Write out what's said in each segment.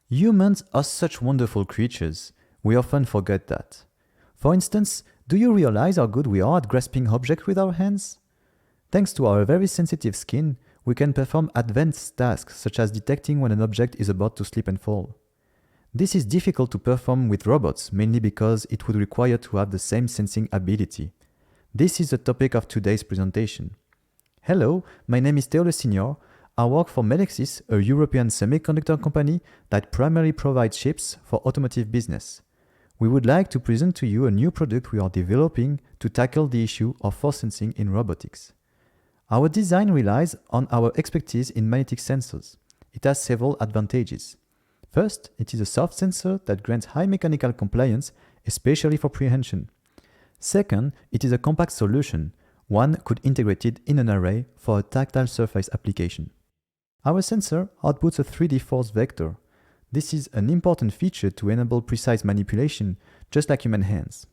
Humans are such wonderful creatures. We often forget that. For instance, do you realize how good we are at grasping objects with our hands? Thanks to our very sensitive skin, we can perform advanced tasks such as detecting when an object is about to slip and fall. This is difficult to perform with robots, mainly because it would require to have the same sensing ability. This is the topic of today's presentation. Hello, my name is Théo Le Signor. I work for Melexis, a European semiconductor company that primarily provides chips for automotive business. We would like to present to you a new product we are developing to tackle the issue of force sensing in robotics. Our design relies on our expertise in magnetic sensors. It has several advantages. First, it is a soft sensor that grants high mechanical compliance, especially for prehension. Second, it is a compact solution. One could integrate it in an array for a tactile surface application. Our sensor outputs a 3D force vector. This is an important feature to enable precise manipulation, just like human hands.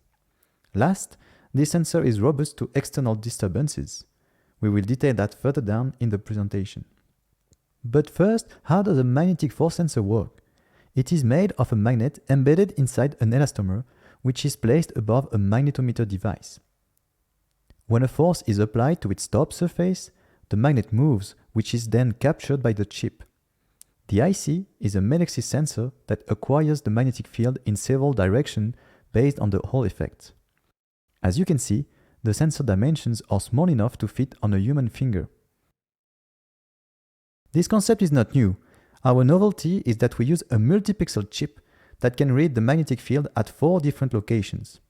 Last, this sensor is robust to external disturbances. We will detail that further down in the presentation. But first, how does a magnetic force sensor work? It is made of a magnet embedded inside an elastomer, which is placed above a magnetometer device. When a force is applied to its top surface, the magnet moves, which is then captured by the chip. The IC is a Melexis sensor that acquires the magnetic field in several directions based on the Hall effect. As you can see, the sensor dimensions are small enough to fit on a human finger. This concept is not new. Our novelty is that we use a multipixel chip that can read the magnetic field at 4 different locations.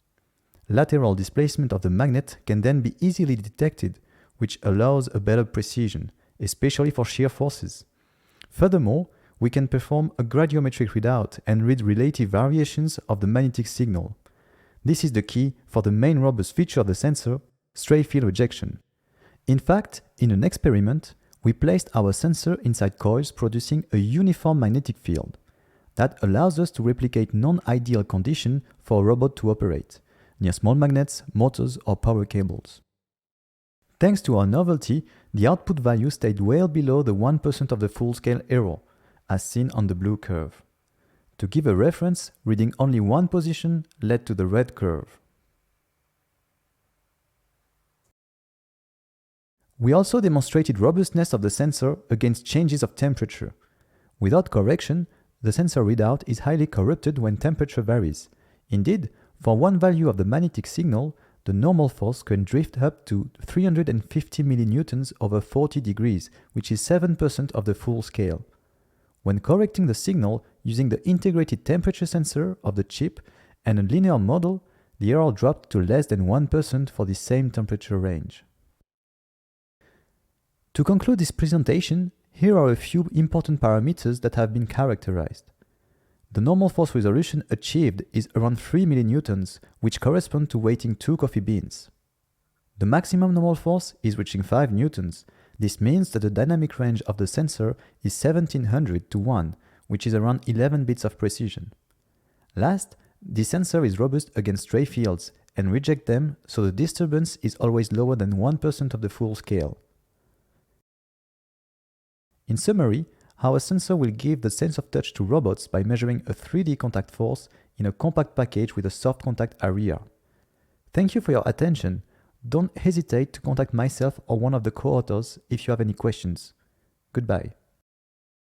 Lateral displacement of the magnet can then be easily detected, which allows a better precision, especially for shear forces. Furthermore, we can perform a gradiometric readout and read relative variations of the magnetic signal. This is the key for the main robust feature of the sensor, stray field rejection. In fact, in an experiment, we placed our sensor inside coils producing a uniform magnetic field. That allows us to replicate non-ideal conditions for a robot to operate, near small magnets, motors, or power cables. Thanks to our novelty, the output value stayed well below the 1% of the full-scale error, as seen on the blue curve. To give a reference, reading only one position led to the red curve. We also demonstrated robustness of the sensor against changes of temperature. Without correction, the sensor readout is highly corrupted when temperature varies. Indeed, for one value of the magnetic signal, the normal force can drift up to 350 millinewtons over 40 degrees, which is 7% of the full scale. When correcting the signal using the integrated temperature sensor of the chip and a linear model, the error dropped to less than 1% for the same temperature range. To conclude this presentation, here are a few important parameters that have been characterized. The normal force resolution achieved is around 3 millinewtons, which correspond to weighting 2 coffee beans. The maximum normal force is reaching 5 newtons. This means that the dynamic range of the sensor is 1700 to 1, which is around 11 bits of precision. Last, the sensor is robust against stray fields and rejects them, so the disturbance is always lower than 1% of the full scale. In summary, our sensor will give the sense of touch to robots by measuring a 3D contact force in a compact package with a soft contact area. Thank you for your attention. Don't hesitate to contact myself or one of the co-authors if you have any questions. Goodbye.